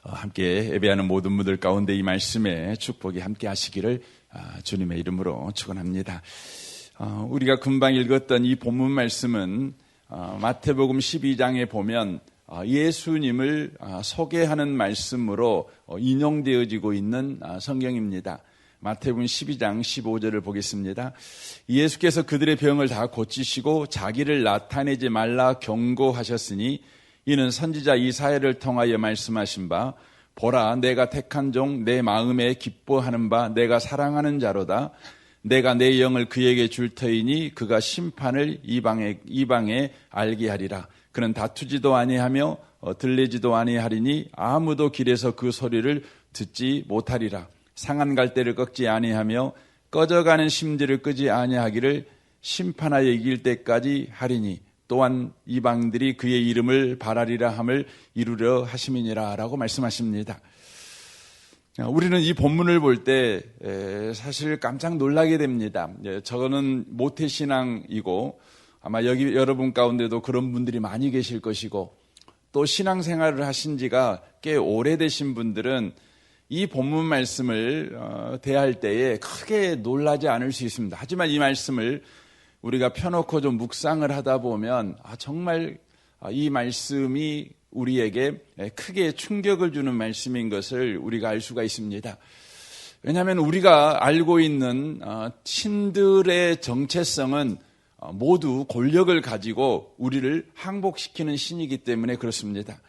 함께 예배하는 모든 분들 가운데 이 말씀에 축복이 함께 하시기를 주님의 이름으로 축원합니다. 우리가 금방 읽었던 이 본문 말씀은 마태복음 12장에 보면 예수님을 소개하는 말씀으로 인용되어지고 있는 성경입니다. 마태복음 12장 15절을 보겠습니다. 예수께서 그들의 병을 다 고치시고 자기를 나타내지 말라 경고하셨으니 이는 선지자 이사야를 통하여 말씀하신 바 보라 내가 택한 종 내 마음에 기뻐하는 바 내가 사랑하는 자로다. 내가 내 영을 그에게 줄 터이니 그가 심판을 이방에 알게 하리라. 그는 다투지도 아니하며 들리지도 아니하리니 아무도 길에서 그 소리를 듣지 못하리라. 상한 갈대를 꺾지 아니하며 꺼져가는 심지를 끄지 아니하기를 심판하여 이길 때까지 하리니 또한 이방들이 그의 이름을 바라리라 함을 이루려 하심이니라 라고 말씀하십니다. 우리는 이 본문을 볼 때 사실 깜짝 놀라게 됩니다. 저는 모태신앙이고 아마 여기 여러분 가운데도 그런 분들이 많이 계실 것이고 또 신앙생활을 하신 지가 꽤 오래되신 분들은 이 본문 말씀을 대할 때에 크게 놀라지 않을 수 있습니다. 하지만 이 말씀을 우리가 펴놓고 좀 묵상을 하다 보면 정말 이 말씀이 우리에게 크게 충격을 주는 말씀인 것을 우리가 알 수가 있습니다. 왜냐하면 우리가 알고 있는 신들의 정체성은 모두 권력을 가지고 우리를 항복시키는 신이기 때문에 그렇습니다.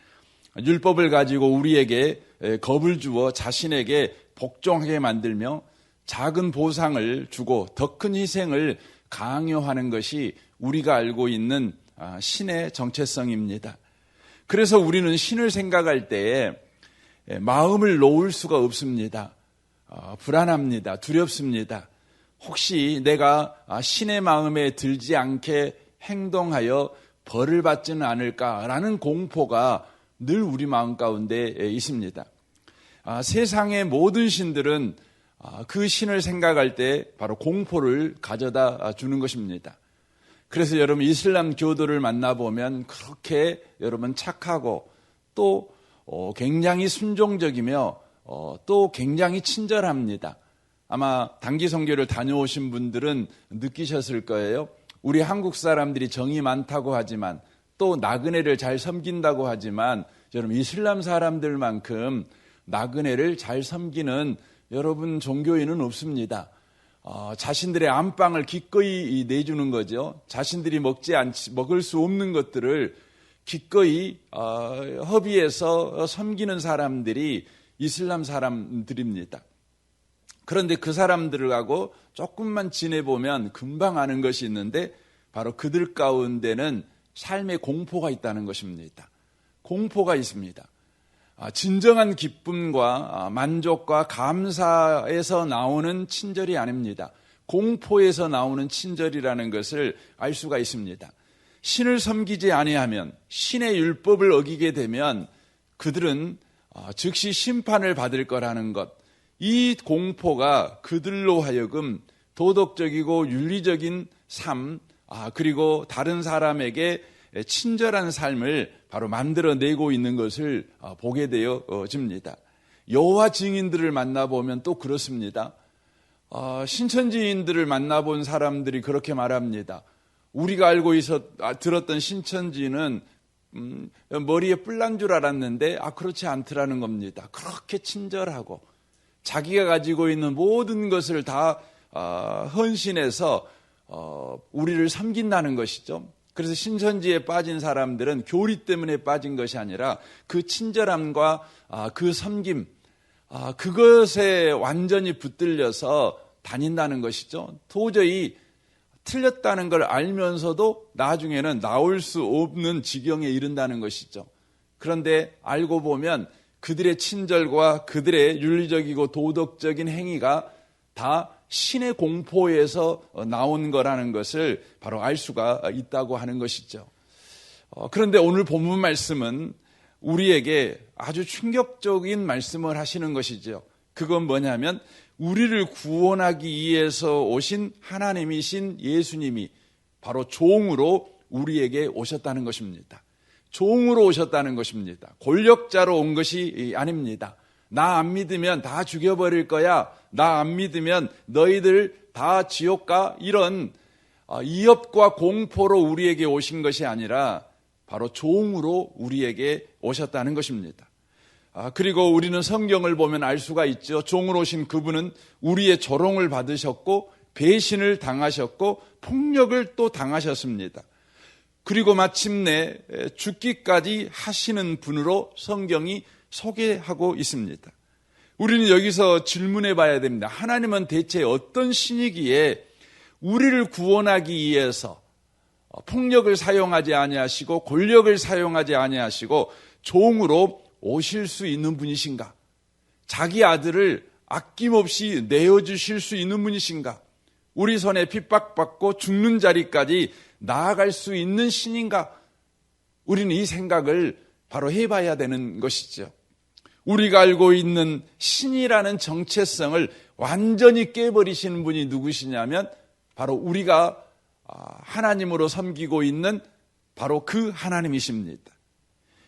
율법을 가지고 우리에게 겁을 주어 자신에게 복종하게 만들며 작은 보상을 주고 더 큰 희생을 강요하는 것이 우리가 알고 있는 신의 정체성입니다. 그래서 우리는 신을 생각할 때에 마음을 놓을 수가 없습니다. 불안합니다. 두렵습니다. 혹시 내가 신의 마음에 들지 않게 행동하여 벌을 받지는 않을까라는 공포가 늘 우리 마음 가운데 있습니다. 세상의 모든 신들은 그 신을 생각할 때 바로 공포를 가져다 주는 것입니다. 그래서 여러분 이슬람 교도를 만나보면 그렇게 여러분 착하고 또 굉장히 순종적이며 또 굉장히 친절합니다. 아마 단기 선교를 다녀오신 분들은 느끼셨을 거예요. 우리 한국 사람들이 정이 많다고 하지만 또 나그네를 잘 섬긴다고 하지만 여러분 이슬람 사람들만큼 나그네를 잘 섬기는 여러분 종교인은 없습니다. 자신들의 안방을 기꺼이 내주는 거죠. 자신들이 먹을 수 없는 것들을 기꺼이 허비해서 섬기는 사람들이 이슬람 사람들입니다. 그런데 그 사람들하고 조금만 지내보면 금방 아는 것이 있는데 바로 그들 가운데는 삶의 공포가 있다는 것입니다. 공포가 있습니다. 진정한 기쁨과 만족과 감사에서 나오는 친절이 아닙니다. 공포에서 나오는 친절이라는 것을 알 수가 있습니다. 신을 섬기지 아니하면 신의 율법을 어기게 되면 그들은 즉시 심판을 받을 거라는 것. 이 공포가 그들로 하여금 도덕적이고 윤리적인 삶 그리고 다른 사람에게 친절한 삶을 바로 만들어내고 있는 것을 보게 되어집니다. 여호와 증인들을 만나보면 또 그렇습니다. 신천지인들을 만나본 사람들이 그렇게 말합니다. 우리가 알고 들었던 신천지는 머리에 뿔난 줄 알았는데 그렇지 않더라는 겁니다. 그렇게 친절하고 자기가 가지고 있는 모든 것을 다 헌신해서 우리를 섬긴다는 것이죠. 그래서 신천지에 빠진 사람들은 교리 때문에 빠진 것이 아니라 그 친절함과 그 섬김, 그것에 완전히 붙들려서 다닌다는 것이죠. 도저히 틀렸다는 걸 알면서도 나중에는 나올 수 없는 지경에 이른다는 것이죠. 그런데 알고 보면 그들의 친절과 그들의 윤리적이고 도덕적인 행위가 다 신의 공포에서 나온 거라는 것을 바로 알 수가 있다고 하는 것이죠. 그런데 오늘 본문 말씀은 우리에게 아주 충격적인 말씀을 하시는 것이죠. 그건 뭐냐면 우리를 구원하기 위해서 오신 하나님이신 예수님이 바로 종으로 우리에게 오셨다는 것입니다. 종으로 오셨다는 것입니다. 권력자로 온 것이 아닙니다. 나 안 믿으면 다 죽여버릴 거야. 나 안 믿으면 너희들 다 지옥 가. 이런 위협과 공포로 우리에게 오신 것이 아니라 바로 종으로 우리에게 오셨다는 것입니다. 그리고 우리는 성경을 보면 알 수가 있죠. 종으로 오신 그분은 우리의 조롱을 받으셨고 배신을 당하셨고 폭력을 또 당하셨습니다. 그리고 마침내 죽기까지 하시는 분으로 성경이 소개하고 있습니다. 우리는 여기서 질문해 봐야 됩니다. 하나님은 대체 어떤 신이기에 우리를 구원하기 위해서 폭력을 사용하지 아니하시고 권력을 사용하지 아니하시고 종으로 오실 수 있는 분이신가? 자기 아들을 아낌없이 내어주실 수 있는 분이신가? 우리 손에 핍박받고 죽는 자리까지 나아갈 수 있는 신인가? 우리는 이 생각을 바로 해봐야 되는 것이죠. 우리가 알고 있는 신이라는 정체성을 완전히 깨버리시는 분이 누구시냐면 바로 우리가 하나님으로 섬기고 있는 바로 그 하나님이십니다.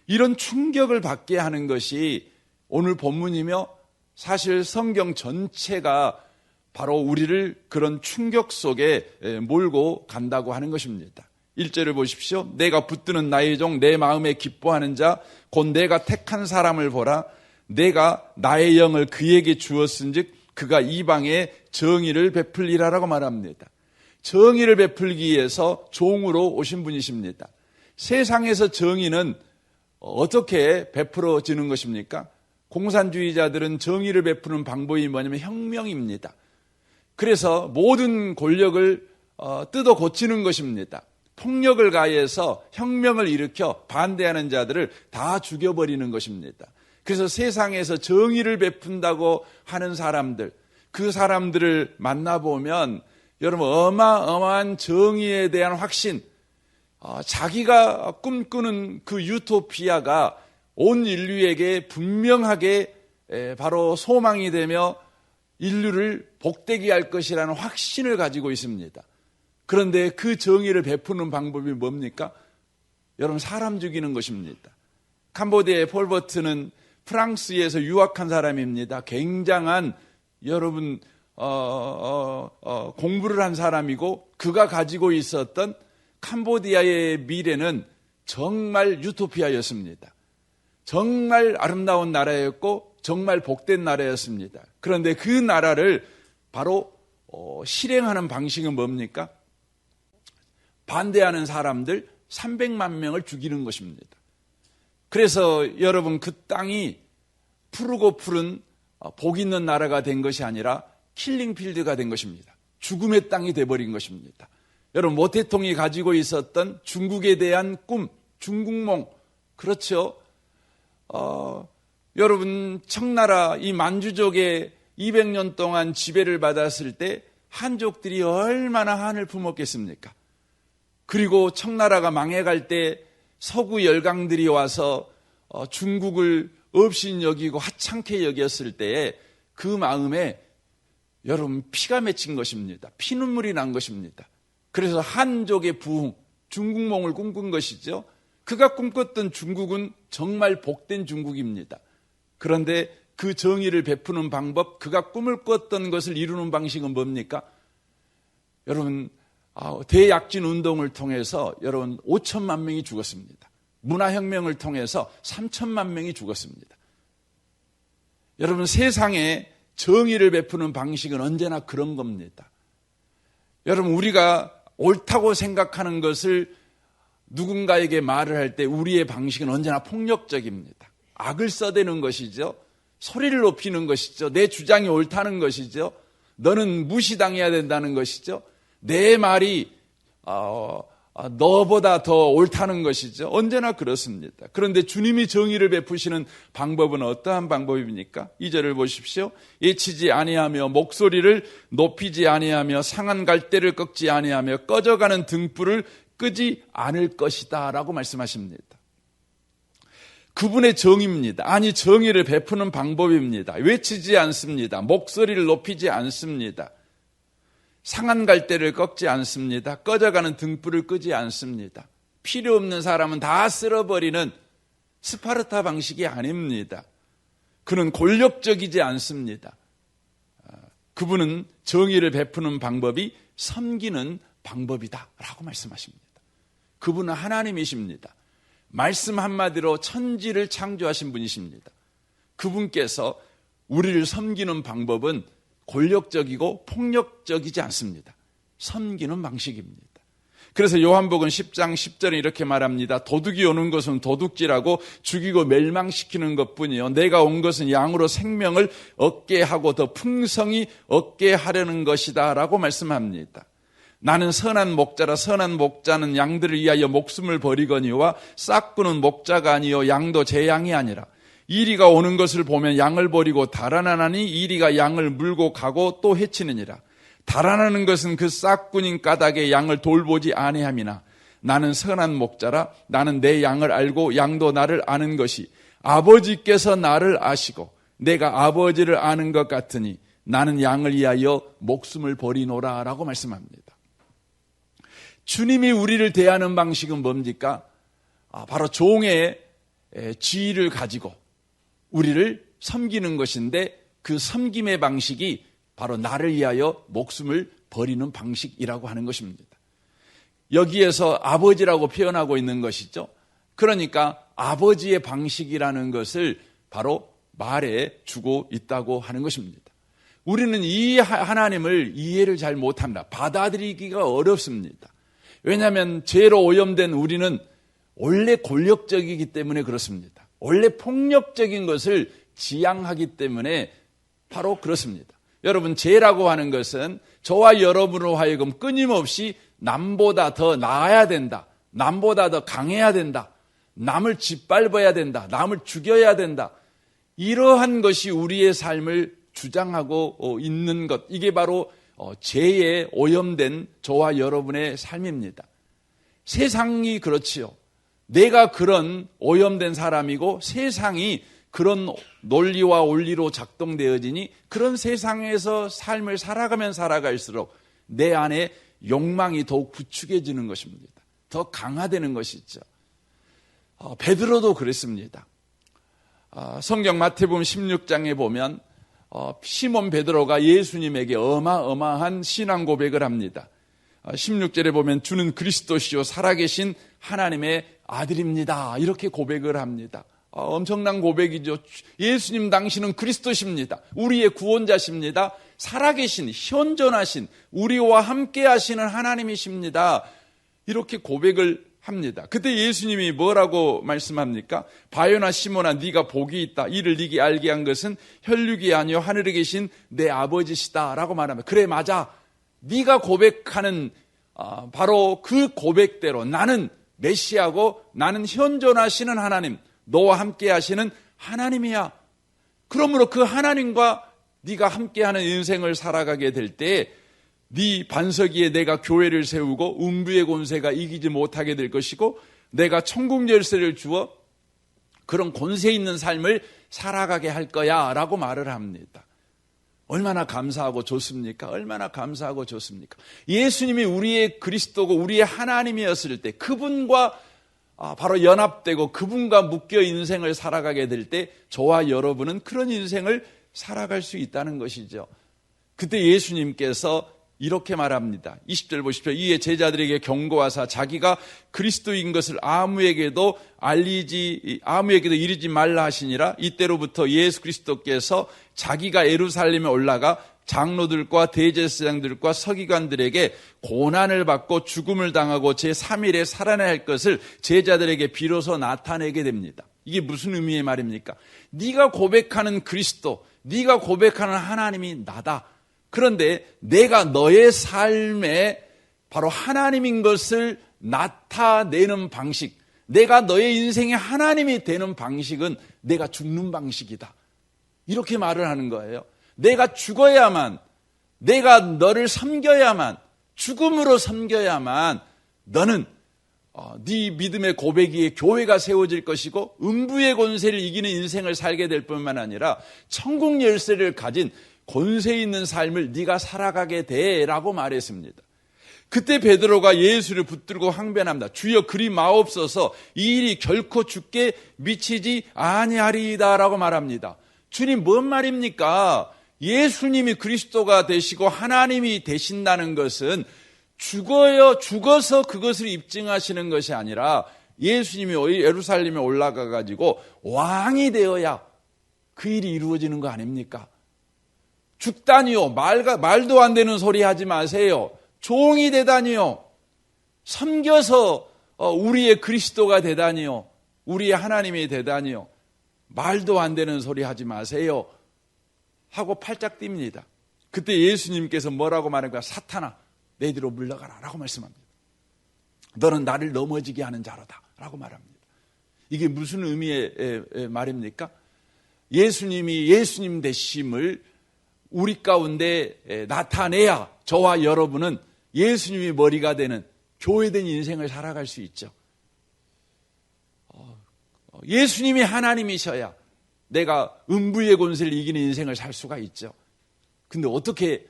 이런 충격을 받게 하는 것이 오늘 본문이며 사실 성경 전체가 바로 우리를 그런 충격 속에 몰고 간다고 하는 것입니다. 1절을 보십시오. 내가 붙드는 나의 종 내 마음에 기뻐하는 자 곧 내가 택한 사람을 보라. 내가 나의 영을 그에게 주었은즉 그가 이방에 정의를 베풀리라라고 말합니다. 정의를 베풀기 위해서 종으로 오신 분이십니다. 세상에서 정의는 어떻게 베풀어지는 것입니까? 공산주의자들은 정의를 베푸는 방법이 뭐냐면 혁명입니다. 그래서 모든 권력을 뜯어 고치는 것입니다. 폭력을 가해서 혁명을 일으켜 반대하는 자들을 다 죽여버리는 것입니다. 그래서 세상에서 정의를 베푼다고 하는 사람들, 그 사람들을 만나보면 여러분 어마어마한 정의에 대한 확신, 자기가 꿈꾸는 그 유토피아가 온 인류에게 분명하게 바로 소망이 되며 인류를 복되게 할 것이라는 확신을 가지고 있습니다. 그런데 그 정의를 베푸는 방법이 뭡니까? 여러분 사람 죽이는 것입니다. 캄보디아의 폴버트는 프랑스에서 유학한 사람입니다. 굉장한 여러분 공부를 한 사람이고 그가 가지고 있었던 캄보디아의 미래는 정말 유토피아였습니다. 정말 아름다운 나라였고 정말 복된 나라였습니다. 그런데 그 나라를 바로 실행하는 방식은 뭡니까? 반대하는 사람들 300만 명을 죽이는 것입니다. 그래서 여러분 그 땅이 푸르고 푸른 복 있는 나라가 된 것이 아니라 킬링필드가 된 것입니다. 죽음의 땅이 돼버린 것입니다. 여러분 모태통이 가지고 있었던 중국에 대한 꿈, 중국몽, 그렇죠? 여러분 청나라 이 만주족의 200년 동안 지배를 받았을 때 한족들이 얼마나 한을 품었겠습니까? 그리고 청나라가 망해갈 때 서구 열강들이 와서 중국을 업신 여기고 하찮게 여겼을 때에 그 마음에 여러분 피가 맺힌 것입니다. 피눈물이 난 것입니다. 그래서 한족의 부흥, 중국몽을 꿈꾼 것이죠. 그가 꿈꿨던 중국은 정말 복된 중국입니다. 그런데 그 정의를 베푸는 방법, 그가 꿈을 꿨던 것을 이루는 방식은 뭡니까? 여러분 대약진 운동을 통해서 여러분 5천만 명이 죽었습니다. 문화혁명을 통해서 3천만 명이 죽었습니다. 여러분 세상에 정의를 베푸는 방식은 언제나 그런 겁니다. 여러분 우리가 옳다고 생각하는 것을 누군가에게 말을 할 때 우리의 방식은 언제나 폭력적입니다. 악을 써대는 것이죠. 소리를 높이는 것이죠. 내 주장이 옳다는 것이죠. 너는 무시당해야 된다는 것이죠. 내 말이 너보다 더 옳다는 것이죠. 언제나 그렇습니다. 그런데 주님이 정의를 베푸시는 방법은 어떠한 방법입니까? 2절을 보십시오. 예치지 아니하며 목소리를 높이지 아니하며 상한 갈대를 꺾지 아니하며 꺼져가는 등불을 끄지 않을 것이다 라고 말씀하십니다. 그분의 정의입니다. 아니 정의를 베푸는 방법입니다. 외치지 않습니다. 목소리를 높이지 않습니다. 상한 갈대를 꺾지 않습니다. 꺼져가는 등불을 끄지 않습니다. 필요 없는 사람은 다 쓸어버리는 스파르타 방식이 아닙니다. 그는 권력적이지 않습니다. 그분은 정의를 베푸는 방법이 섬기는 방법이다라고 말씀하십니다. 그분은 하나님이십니다. 말씀 한마디로 천지를 창조하신 분이십니다. 그분께서 우리를 섬기는 방법은 권력적이고 폭력적이지 않습니다. 섬기는 방식입니다. 그래서 요한복음 10장 10절에 이렇게 말합니다. 도둑이 오는 것은 도둑질하고 죽이고 멸망시키는 것뿐이요 내가 온 것은 양으로 생명을 얻게 하고 더 풍성히 얻게 하려는 것이다 라고 말씀합니다. 나는 선한 목자라 선한 목자는 양들을 위하여 목숨을 버리거니와 싹구는 목자가 아니요 양도 제 양이 아니라 이리가 오는 것을 보면 양을 버리고 달아나니 이리가 양을 물고 가고 또 해치느니라. 달아나는 것은 그 싹군인 까닭에 양을 돌보지 아니함이나 나는 선한 목자라 나는 내 양을 알고 양도 나를 아는 것이 아버지께서 나를 아시고 내가 아버지를 아는 것 같으니 나는 양을 위하여 목숨을 버리노라 라고 말씀합니다. 주님이 우리를 대하는 방식은 뭡니까? 바로 종의 지위를 가지고 우리를 섬기는 것인데 그 섬김의 방식이 바로 나를 위하여 목숨을 버리는 방식이라고 하는 것입니다. 여기에서 아버지라고 표현하고 있는 것이죠. 그러니까 아버지의 방식이라는 것을 바로 말해 주고 있다고 하는 것입니다. 우리는 이 하나님을 이해를 잘 못합니다. 받아들이기가 어렵습니다. 왜냐하면 죄로 오염된 우리는 원래 권력적이기 때문에 그렇습니다. 원래 폭력적인 것을 지향하기 때문에 바로 그렇습니다. 여러분, 죄라고 하는 것은 저와 여러분으로 하여금 끊임없이 남보다 더 나아야 된다, 남보다 더 강해야 된다, 남을 짓밟아야 된다, 남을 죽여야 된다, 이러한 것이 우리의 삶을 주장하고 있는 것, 이게 바로 죄에 오염된 저와 여러분의 삶입니다. 세상이 그렇지요. 내가 그런 오염된 사람이고 세상이 그런 논리와 원리로 작동되어지니 그런 세상에서 삶을 살아가면 살아갈수록 내 안에 욕망이 더욱 부추겨지는 것입니다. 더 강화되는 것이죠. 베드로도 그랬습니다. 성경 마태복음 16장에 보면 시몬 베드로가 예수님에게 어마어마한 신앙 고백을 합니다. 16절에 보면 주는 그리스도시요 살아계신 하나님의 아들입니다. 이렇게 고백을 합니다. 엄청난 고백이죠. 예수님 당신은 그리스도십니다. 우리의 구원자십니다. 살아계신 현존하신 우리와 함께 하시는 하나님이십니다. 이렇게 고백을 합니다. 그때 예수님이 뭐라고 말씀합니까? 바요나 시몬아 네가 복이 있다. 이를 네게 알게 한 것은 혈육이 아니요 하늘에 계신 내 아버지시다 라고 말합니다. 그래 맞아. 네가 고백하는 바로 그 고백대로 나는 메시아고 나는 현존하시는 하나님, 너와 함께 하시는 하나님이야. 그러므로 그 하나님과 네가 함께하는 인생을 살아가게 될 때 네 반석 위에 내가 교회를 세우고 음부의 권세가 이기지 못하게 될 것이고 내가 천국 열쇠를 주어 그런 권세 있는 삶을 살아가게 할 거야 라고 말을 합니다. 얼마나 감사하고 좋습니까? 얼마나 감사하고 좋습니까? 예수님이 우리의 그리스도고 우리의 하나님이었을 때 그분과 바로 연합되고 그분과 묶여 인생을 살아가게 될 때 저와 여러분은 그런 인생을 살아갈 수 있다는 것이죠. 그때 예수님께서 이렇게 말합니다. 20절 보십시오. 이에 제자들에게 경고하사 자기가 그리스도인 것을 아무에게도 이르지 말라 하시니라. 이때로부터 예수 그리스도께서 자기가 예루살렘에 올라가 장로들과 대제사장들과 서기관들에게 고난을 받고 죽음을 당하고 제3일에 살아나야 할 것을 제자들에게 비로소 나타내게 됩니다. 이게 무슨 의미의 말입니까? 네가 고백하는 그리스도, 네가 고백하는 하나님이 나다. 그런데 내가 너의 삶에 바로 하나님인 것을 나타내는 방식, 내가 너의 인생의 하나님이 되는 방식은 내가 죽는 방식이다. 이렇게 말을 하는 거예요. 내가 죽어야만, 내가 너를 섬겨야만, 죽음으로 섬겨야만 너는 네 믿음의 고백 위에 교회가 세워질 것이고 음부의 권세를 이기는 인생을 살게 될 뿐만 아니라 천국 열쇠를 가진 권세 있는 삶을 네가 살아가게 돼라고 말했습니다. 그때 베드로가 예수를 붙들고 항변합니다. 주여 그리 마옵소서, 이 일이 결코 주께 미치지 아니하리이다라고 말합니다. 주님 뭔 말입니까? 예수님이 그리스도가 되시고 하나님이 되신다는 것은 죽어서 그것을 입증하시는 것이 아니라 예수님이 예루살렘에 올라가 가지고 왕이 되어야 그 일이 이루어지는 거 아닙니까? 죽다니요, 말도 안 되는 소리 하지 마세요. 종이 되다니요, 섬겨서 우리의 그리스도가 되다니요, 우리의 하나님이 되다니요, 말도 안 되는 소리 하지 마세요 하고 팔짝 뜁니다. 그때 예수님께서 뭐라고 말할까? 사탄아, 내 뒤로 물러가라 라고 말씀합니다. 너는 나를 넘어지게 하는 자로다 라고 말합니다. 이게 무슨 의미의 말입니까? 예수님이 예수님 되심을 우리 가운데 나타내야 저와 여러분은 예수님이 머리가 되는 교회된 인생을 살아갈 수 있죠. 예수님이 하나님이셔야 내가 음부의 권세를 이기는 인생을 살 수가 있죠. 근데 어떻게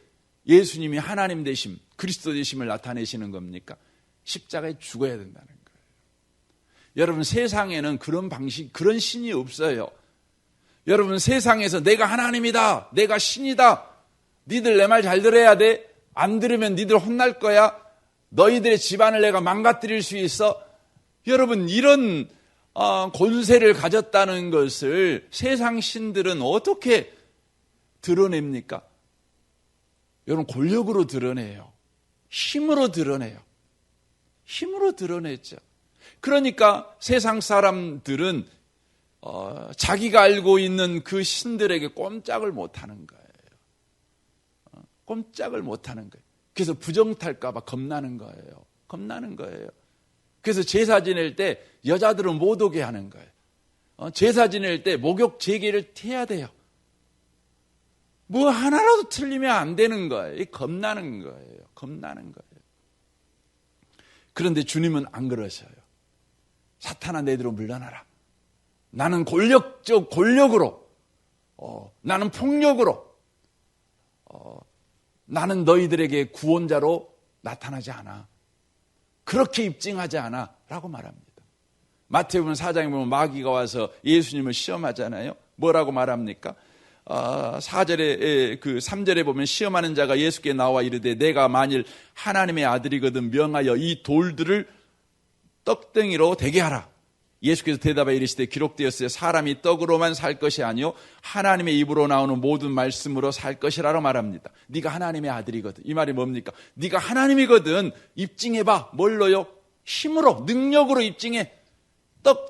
예수님이 하나님 되심, 그리스도 되심을 나타내시는 겁니까? 십자가에 죽어야 된다는 거예요. 여러분, 세상에는 그런 신이 없어요. 여러분, 세상에서 내가 하나님이다, 내가 신이다, 니들 내 말 잘 들어야 돼, 안 들으면 니들 혼날 거야, 너희들의 집안을 내가 망가뜨릴 수 있어. 여러분, 이런 권세를 가졌다는 것을 세상 신들은 어떻게 드러냅니까? 여러분, 권력으로 드러내요. 힘으로 드러내요. 힘으로 드러냈죠. 그러니까 세상 사람들은 자기가 알고 있는 그 신들에게 꼼짝을 못하는 거예요. 꼼짝을 못하는 거예요. 그래서 부정탈까 봐 겁나는 거예요. 겁나는 거예요. 그래서 제사 지낼 때 여자들은 못 오게 하는 거예요. 제사 지낼 때 목욕 제계를 해야 돼요. 뭐 하나라도 틀리면 안 되는 거예요. 겁나는 거예요. 겁나는 거예요. 그런데 주님은 안 그러셔요. 사탄아, 내 뒤로 물러나라. 나는 권력으로, 나는 폭력으로, 나는 너희들에게 구원자로 나타나지 않아. 그렇게 입증하지 않아 라고 말합니다. 마태복음 4장에 보면 마귀가 와서 예수님을 시험하잖아요. 뭐라고 말합니까? 4절에, 3절에 보면 시험하는 자가 예수께 나와 이르되 내가 만일 하나님의 아들이거든 명하여 이 돌들을 떡덩이로 되게 하라. 예수께서 대답하여 이르시되 기록되었으되 사람이 떡으로만 살 것이 아니요 하나님의 입으로 나오는 모든 말씀으로 살 것이라고 말합니다. 네가 하나님의 아들이거든. 이 말이 뭡니까? 네가 하나님이거든. 입증해봐. 뭘로요? 힘으로, 능력으로 입증해.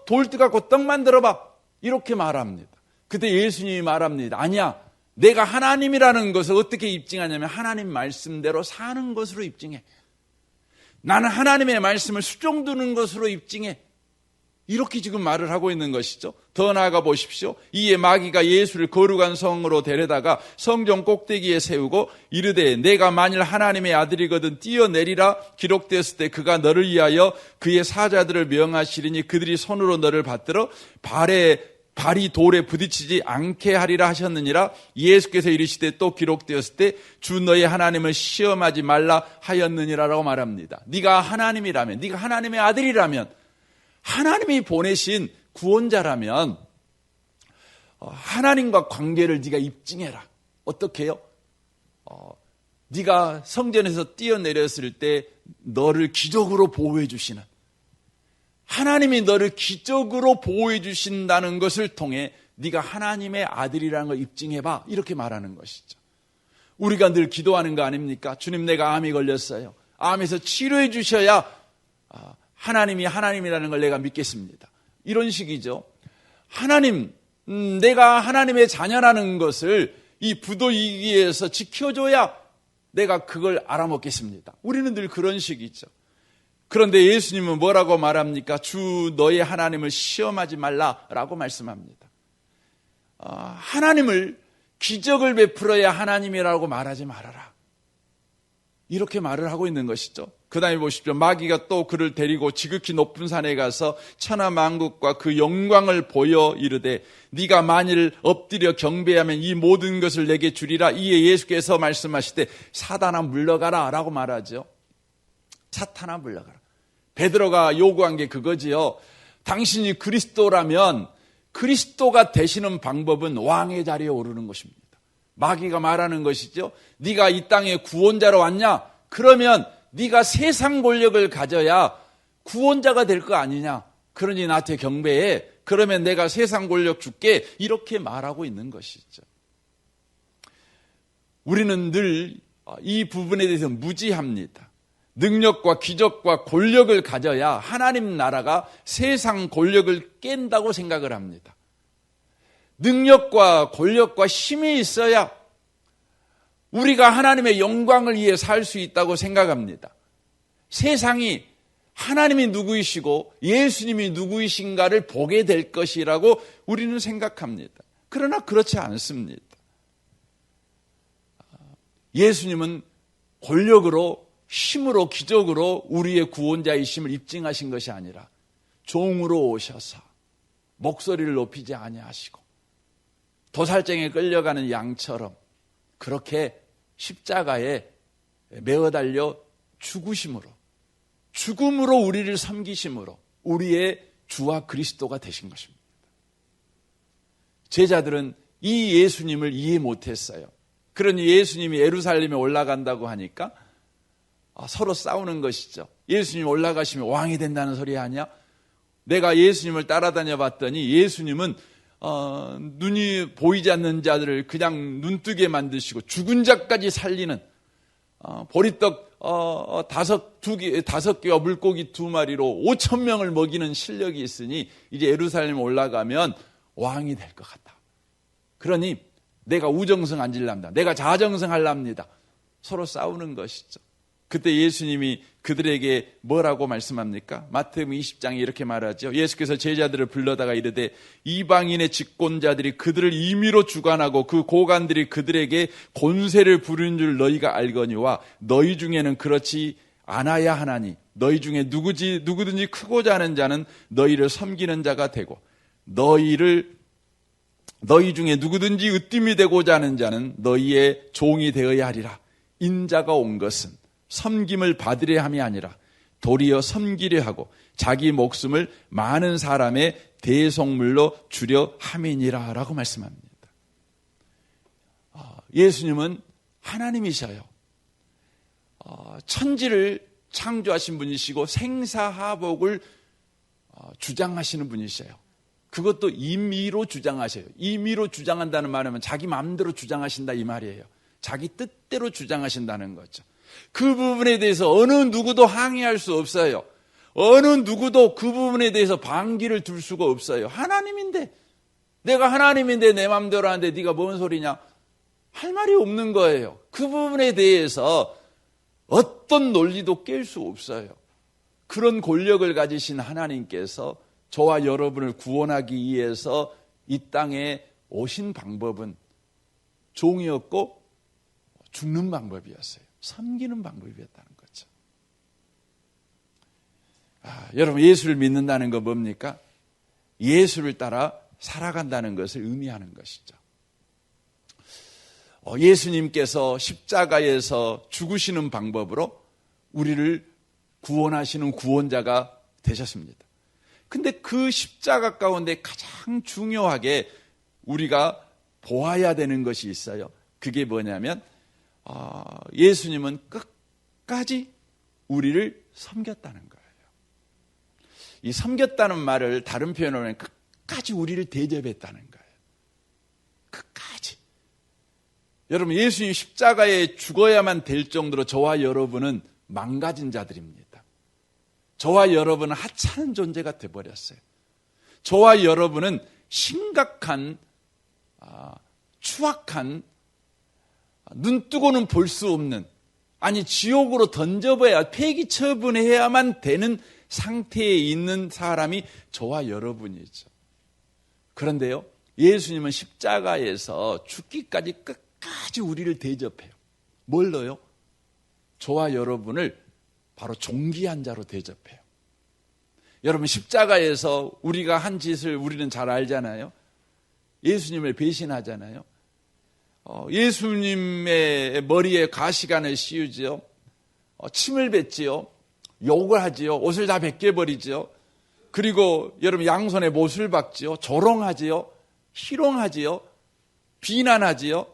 돌 갖고 떡 만들어봐. 이렇게 말합니다. 그때 예수님이 말합니다. 아니야, 내가 하나님이라는 것을 어떻게 입증하냐면 하나님 말씀대로 사는 것으로 입증해. 나는 하나님의 말씀을 수종두는 것으로 입증해. 이렇게 지금 말을 하고 있는 것이죠. 더 나아가 보십시오. 이에 마귀가 예수를 거룩한 성으로 데려다가 성전 꼭대기에 세우고 이르되 내가 만일 하나님의 아들이거든 뛰어내리라. 기록되었을 때 그가 너를 위하여 그의 사자들을 명하시리니 그들이 손으로 너를 받들어 발이 돌에 부딪히지 않게 하리라 하셨느니라. 예수께서 이르시되 또 기록되었을 때 주 너의 하나님을 시험하지 말라 하였느니라라고 말합니다. 네가 하나님이라면, 네가 하나님의 아들이라면, 하나님이 보내신 구원자라면 하나님과 관계를 네가 입증해라. 어떻게 해요? 네가 성전에서 뛰어내렸을 때 너를 기적으로 보호해 주시는, 하나님이 너를 기적으로 보호해 주신다는 것을 통해 네가 하나님의 아들이라는 걸 입증해봐. 이렇게 말하는 것이죠. 우리가 늘 기도하는 거 아닙니까? 주님, 내가 암이 걸렸어요. 암에서 치료해 주셔야 하나님이 하나님이라는 걸 내가 믿겠습니다. 이런 식이죠. 하나님, 내가 하나님의 자녀라는 것을 이 부도위기에서 지켜줘야 내가 그걸 알아먹겠습니다. 우리는 늘 그런 식이죠. 그런데 예수님은 뭐라고 말합니까? 주 너의 하나님을 시험하지 말라라고 말씀합니다. 하나님을 기적을 베풀어야 하나님이라고 말하지 말아라. 이렇게 말을 하고 있는 것이죠. 그 다음에 보십시오. 마귀가 또 그를 데리고 지극히 높은 산에 가서 천하만국과 그 영광을 보여 이르되 네가 만일 엎드려 경배하면 이 모든 것을 내게 주리라. 이에 예수께서 말씀하시되 사단아 물러가라 라고 말하죠. 사탄아 물러가라. 베드로가 요구한 게 그거지요. 당신이 그리스도라면 그리스도가 되시는 방법은 왕의 자리에 오르는 것입니다. 마귀가 말하는 것이죠. 네가 이 땅에 구원자로 왔냐? 그러면 네가 세상 권력을 가져야 구원자가 될 거 아니냐? 그러니 나한테 경배해. 그러면 내가 세상 권력 줄게. 이렇게 말하고 있는 것이죠. 우리는 늘 이 부분에 대해서 무지합니다. 능력과 기적과 권력을 가져야 하나님 나라가 세상 권력을 깬다고 생각을 합니다. 능력과 권력과 힘이 있어야 우리가 하나님의 영광을 위해 살 수 있다고 생각합니다. 세상이 하나님이 누구이시고 예수님이 누구이신가를 보게 될 것이라고 우리는 생각합니다. 그러나 그렇지 않습니다. 예수님은 권력으로, 힘으로, 기적으로 우리의 구원자이심을 입증하신 것이 아니라 종으로 오셔서 목소리를 높이지 아니하시고 도살장에 끌려가는 양처럼 그렇게 십자가에 매어 달려 죽으심으로, 죽음으로 우리를 섬기심으로 우리의 주와 그리스도가 되신 것입니다. 제자들은 이 예수님을 이해 못했어요. 그러니 예수님이 예루살렘에 올라간다고 하니까 서로 싸우는 것이죠. 예수님이 올라가시면 왕이 된다는 소리 아니야? 내가 예수님을 따라다녀 봤더니 예수님은 눈이 보이지 않는 자들을 그냥 눈뜨게 만드시고 죽은 자까지 살리는 보리떡 5개와 물고기 2마리로 5,000명을 먹이는 실력이 있으니 이제 예루살렘에 올라가면 왕이 될 것 같다. 그러니 내가 우정성 앉으랍니다. 내가 자정성하랍니다. 서로 싸우는 것이죠. 그때 예수님이 그들에게 뭐라고 말씀합니까? 마태복음 20장에 이렇게 말하죠. 예수께서 제자들을 불러다가 이르되 이방인의 직권자들이 그들을 임의로 주관하고 그 고관들이 그들에게 권세를 부리는 줄 너희가 알거니와 너희 중에는 그렇지 않아야 하나니 너희 중에 누구든지 크고자 하는 자는 너희를 섬기는 자가 되고 너희 중에 누구든지 으뜸이 되고자 하는 자는 너희의 종이 되어야 하리라. 인자가 온 것은 섬김을 받으려 함이 아니라 도리어 섬기려 하고 자기 목숨을 많은 사람의 대속물로 주려 함이니라 라고 말씀합니다. 예수님은 하나님이셔요. 천지를 창조하신 분이시고 생사하복을 주장하시는 분이셔요. 그것도 임의로 주장하셔요. 임의로 주장한다는 말은 자기 마음대로 주장하신다 이 말이에요. 자기 뜻대로 주장하신다는 거죠. 그 부분에 대해서 어느 누구도 항의할 수 없어요. 어느 누구도 그 부분에 대해서 반기를 둘 수가 없어요. 하나님인데, 내가 하나님인데 내 마음대로 하는데 네가 뭔 소리냐? 할 말이 없는 거예요. 그 부분에 대해서 어떤 논리도 깰 수 없어요. 그런 권력을 가지신 하나님께서 저와 여러분을 구원하기 위해서 이 땅에 오신 방법은 종이었고 죽는 방법이었어요. 섬기는 방법이었다는 거죠. 여러분 예수를 믿는다는 건 뭡니까? 예수를 따라 살아간다는 것을 의미하는 것이죠. 예수님께서 십자가에서 죽으시는 방법으로 우리를 구원하시는 구원자가 되셨습니다. 근데 그 십자가 가운데 가장 중요하게 우리가 보아야 되는 것이 있어요. 그게 뭐냐면 예수님은 끝까지 우리를 섬겼다는 거예요. 이 섬겼다는 말을 다른 표현으로 하면 끝까지 우리를 대접했다는 거예요. 끝까지. 여러분 예수님 십자가에 죽어야만 될 정도로 저와 여러분은 망가진 자들입니다. 저와 여러분은 하찮은 존재가 되어버렸어요. 저와 여러분은 심각한 추악한 눈 뜨고는 볼 수 없는 아니 지옥으로 던져봐야 폐기 처분해야만 되는 상태에 있는 사람이 저와 여러분이죠. 그런데요 예수님은 십자가에서 죽기까지 끝까지 우리를 대접해요. 뭘로요? 저와 여러분을 바로 존귀한 자로 대접해요. 여러분 십자가에서 우리가 한 짓을 우리는 잘 알잖아요. 예수님을 배신하잖아요. 예수님의 머리에 가시관을 씌우지요. 침을 뱉지요. 욕을 하지요. 옷을 다 벗겨버리지요. 그리고 여러분 양손에 못을 박지요. 조롱하지요. 희롱하지요. 비난하지요.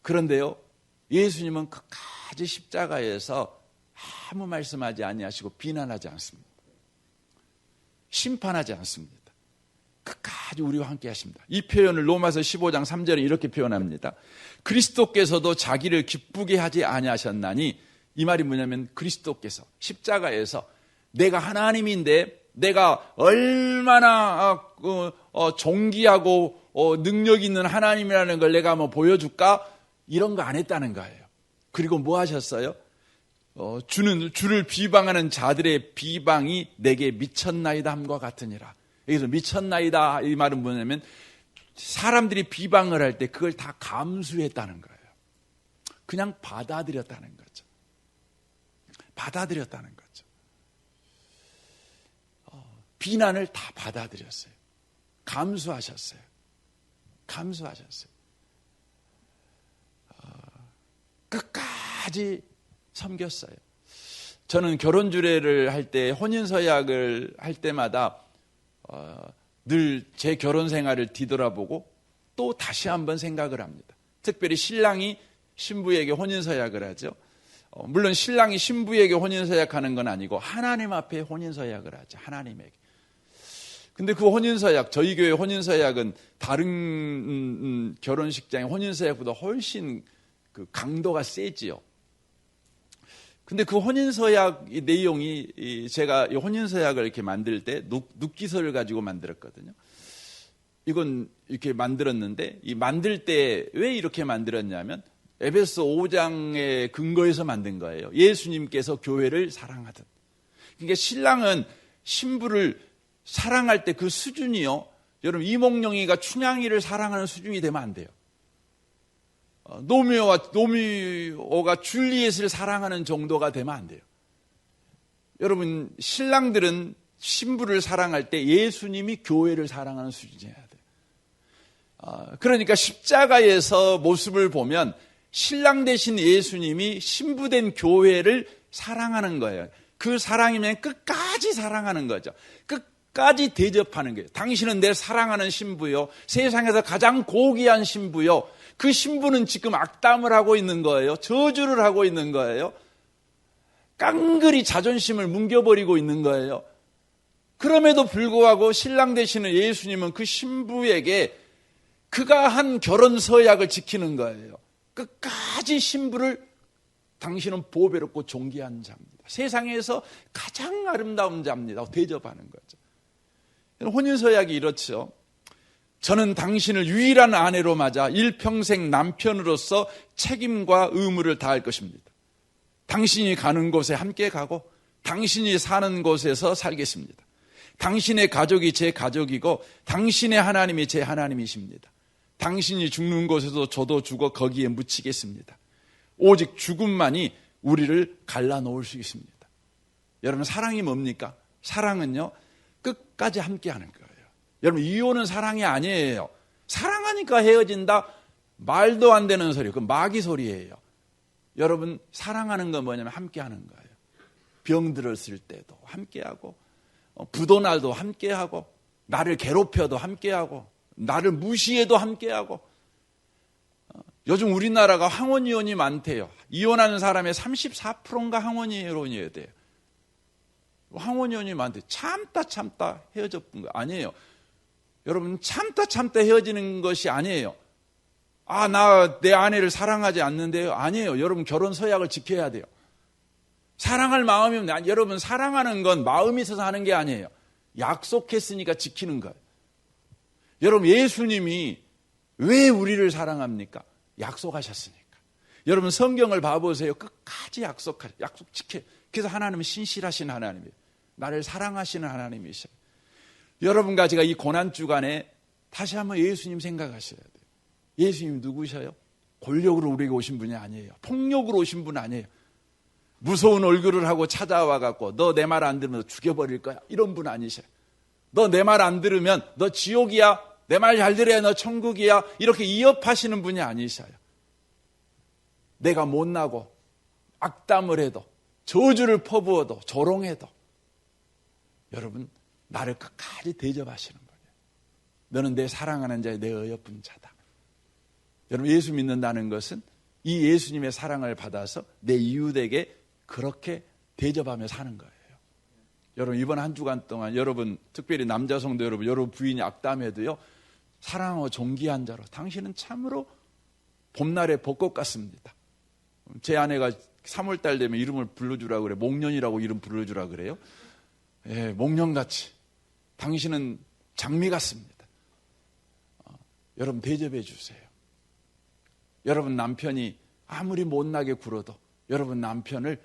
그런데요, 예수님은 끝까지 십자가에서 아무 말씀하지 아니하시고 비난하지 않습니다. 심판하지 않습니다. 끝까지 우리와 함께 하십니다. 이 표현을 로마서 15장 3절에 이렇게 표현합니다. 그리스도께서도 자기를 기쁘게 하지 아니하셨나니, 이 말이 뭐냐면 그리스도께서 십자가에서 내가 하나님인데 내가 얼마나 존귀하고 능력 있는 하나님이라는 걸 내가 한번 보여줄까? 이런 거 안 했다는 거예요. 그리고 뭐 하셨어요? 주를 비방하는 자들의 비방이 내게 미쳤나이다 함과 같으니라. 여기서 미쳤나이다 이 말은 뭐냐면 사람들이 비방을 할 때 그걸 다 감수했다는 거예요. 그냥 받아들였다는 거죠. 받아들였다는 거죠. 비난을 다 받아들였어요. 감수하셨어요. 감수하셨어요. 끝까지 섬겼어요. 저는 결혼 주례를 할 때, 혼인서약을 할 때마다 늘 제 결혼 생활을 뒤돌아보고 또 다시 한번 생각을 합니다. 특별히 신랑이 신부에게 혼인서약을 하죠. 물론 신랑이 신부에게 혼인서약하는 건 아니고 하나님 앞에 혼인서약을 하죠. 하나님에게. 근데 그 혼인서약, 저희 교회 혼인서약은 다른 결혼식장의 혼인서약보다 훨씬 그 강도가 세지요. 근데 그 혼인서약 내용이, 제가 이 혼인서약을 이렇게 만들 때 눕기서를 가지고 만들었거든요. 이건 이렇게 만들었는데, 이 만들 때 왜 이렇게 만들었냐면 에베소 5장의 근거에서 만든 거예요. 예수님께서 교회를 사랑하듯. 그러니까 신랑은 신부를 사랑할 때 그 수준이요, 여러분 이몽룡이가 춘향이를 사랑하는 수준이 되면 안 돼요. 노미오가 줄리엣을 사랑하는 정도가 되면 안 돼요. 여러분 신랑들은 신부를 사랑할 때 예수님이 교회를 사랑하는 수준이어야 돼요. 그러니까 십자가에서 모습을 보면 신랑 대신 예수님이 신부된 교회를 사랑하는 거예요. 그 사랑이면 끝까지 사랑하는 거죠. 끝까지 대접하는 거예요. 당신은 내 사랑하는 신부요, 세상에서 가장 고귀한 신부요. 그 신부는 지금 악담을 하고 있는 거예요. 저주를 하고 있는 거예요. 깡그리 자존심을 뭉겨버리고 있는 거예요. 그럼에도 불구하고 신랑 되시는 예수님은 그 신부에게 그가 한 결혼 서약을 지키는 거예요. 끝까지 신부를 당신은 보배롭고 존귀한 자입니다. 세상에서 가장 아름다운 자입니다. 대접하는 거죠. 혼인서약이 이렇죠. 저는 당신을 유일한 아내로 맞아 일평생 남편으로서 책임과 의무를 다할 것입니다. 당신이 가는 곳에 함께 가고 당신이 사는 곳에서 살겠습니다. 당신의 가족이 제 가족이고 당신의 하나님이 제 하나님이십니다. 당신이 죽는 곳에도 저도 죽어 거기에 묻히겠습니다. 오직 죽음만이 우리를 갈라놓을 수 있습니다. 여러분 사랑이 뭡니까? 사랑은요, 끝까지 함께하는 거예요. 여러분 이혼은 사랑이 아니에요. 사랑하니까 헤어진다? 말도 안 되는 소리, 그건 마귀 소리예요. 여러분 사랑하는 건 뭐냐면 함께하는 거예요. 병 들었을 때도 함께하고, 부도날도 함께하고, 나를 괴롭혀도 함께하고, 나를 무시해도 함께하고. 요즘 우리나라가 항원이혼이 많대요. 이혼하는 사람의 34%인가 항원이혼이어야 돼요. 항원이혼이 많대. 참다 헤어졌던 거 아니에요. 여러분 참다 헤어지는 것이 아니에요. 나 내 아내를 사랑하지 않는데요. 아니에요. 여러분 결혼 서약을 지켜야 돼요. 사랑할 마음이면, 여러분 사랑하는 건 마음이 있어서 하는 게 아니에요. 약속했으니까 지키는 거예요. 여러분 예수님이 왜 우리를 사랑합니까? 약속하셨으니까. 여러분 성경을 봐보세요. 끝까지 약속 지켜요. 그래서 하나님은 신실하신 하나님이에요. 나를 사랑하시는 하나님이셔요. 여러분과 제가 이 고난주간에 다시 한번 예수님 생각하셔야 돼요. 예수님 누구셔요? 권력으로 우리에게 오신 분이 아니에요. 폭력으로 오신 분 아니에요. 무서운 얼굴을 하고 찾아와 갖고 너 내 말 안 들으면 죽여버릴 거야, 이런 분 아니셔요. 너 내 말 안 들으면 너 지옥이야, 내 말 잘 들어야 너 천국이야, 이렇게 위협하시는 분이 아니셔요. 내가 못나고 악담을 해도 저주를 퍼부어도 조롱해도 여러분 나를 끝까지 대접하시는 거예요. 너는 내 사랑하는 자의 내 어여쁜 자다. 여러분 예수 믿는다는 것은 이 예수님의 사랑을 받아서 내 이웃에게 그렇게 대접하며 사는 거예요. 여러분 이번 한 주간 동안 여러분 특별히 남자 성도 여러분 부인이 악담해도요 사랑하고 존귀한 자로 당신은 참으로 봄날의 벚꽃 같습니다. 제 아내가 3월달 되면 이름을 불러주라 그래. 목련이라고 이름 불러주라 그래요. 예, 목련같이 당신은 장미 같습니다. 여러분 대접해 주세요. 여러분 남편이 아무리 못나게 굴어도 여러분 남편을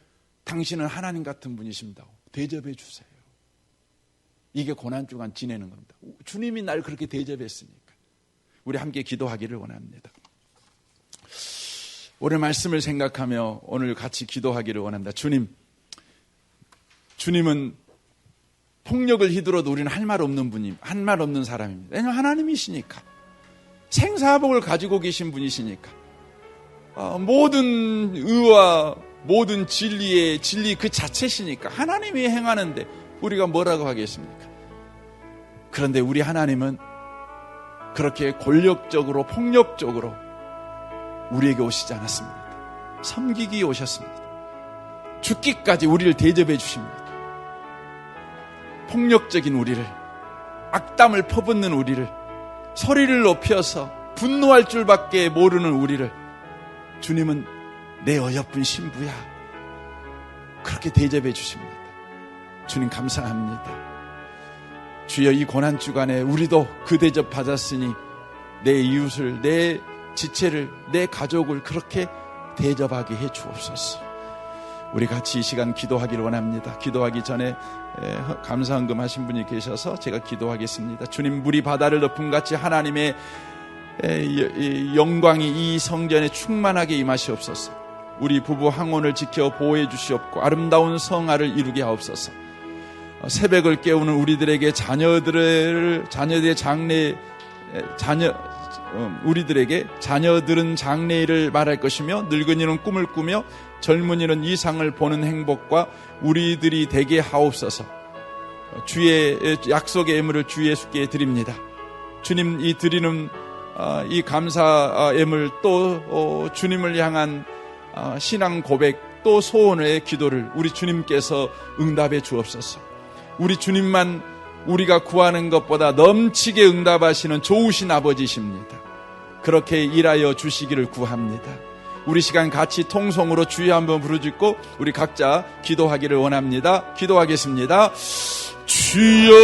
당신은 하나님 같은 분이십니다. 대접해 주세요. 이게 고난주간 지내는 겁니다. 주님이 날 그렇게 대접했으니까. 우리 함께 기도하기를 원합니다. 오늘 말씀을 생각하며 오늘 같이 기도하기를 원합니다. 주님은 폭력을 휘둘러도 우리는 할 말 없는 분임, 할 말 없는 사람입니다. 왜냐하면 하나님이시니까. 생사복을 가지고 계신 분이시니까. 모든 의와 모든 진리 그 자체시니까 하나님이 행하는데 우리가 뭐라고 하겠습니까? 그런데 우리 하나님은 그렇게 권력적으로 폭력적으로 우리에게 오시지 않았습니다. 섬기기 오셨습니다. 죽기까지 우리를 대접해 주십니다. 폭력적인 우리를, 악담을 퍼붓는 우리를, 소리를 높여서 분노할 줄밖에 모르는 우리를 주님은 내 어여쁜 신부야 그렇게 대접해 주십니다. 주님 감사합니다. 주여 이 고난주간에 우리도 그 대접 받았으니 내 이웃을, 내 지체를, 내 가족을 그렇게 대접하게 해 주옵소서. 우리 같이 이 시간 기도하기를 원합니다. 기도하기 전에 감사헌금 하신 분이 계셔서 제가 기도하겠습니다. 주님, 물이 바다를 덮음같이 하나님의 영광이 이 성전에 충만하게 임하시옵소서. 우리 부부 항혼을 지켜 보호해 주시옵고 아름다운 성화를 이루게 하옵소서. 새벽을 깨우는 우리들에게 우리들에게 자녀들은 장래일을 말할 것이며 늙은이는 꿈을 꾸며 젊은이는 이상을 보는 행복과 우리들이 되게 하옵소서. 주의 약속의 예물을 주 예수께 드립니다. 주님, 이 드리는 이 감사 예물 또 주님을 향한 신앙 고백 또 소원의 기도를 우리 주님께서 응답해 주옵소서. 우리 주님만 우리가 구하는 것보다 넘치게 응답하시는 좋으신 아버지십니다. 그렇게 일하여 주시기를 구합니다. 우리 시간 같이 통성으로 주여 한번 부르짖고 우리 각자 기도하기를 원합니다. 기도하겠습니다. 주여,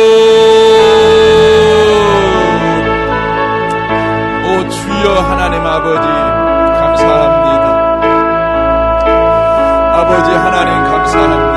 오 주여 하나님 아버지 감사합니다. 아버지 하나님 감사합니다.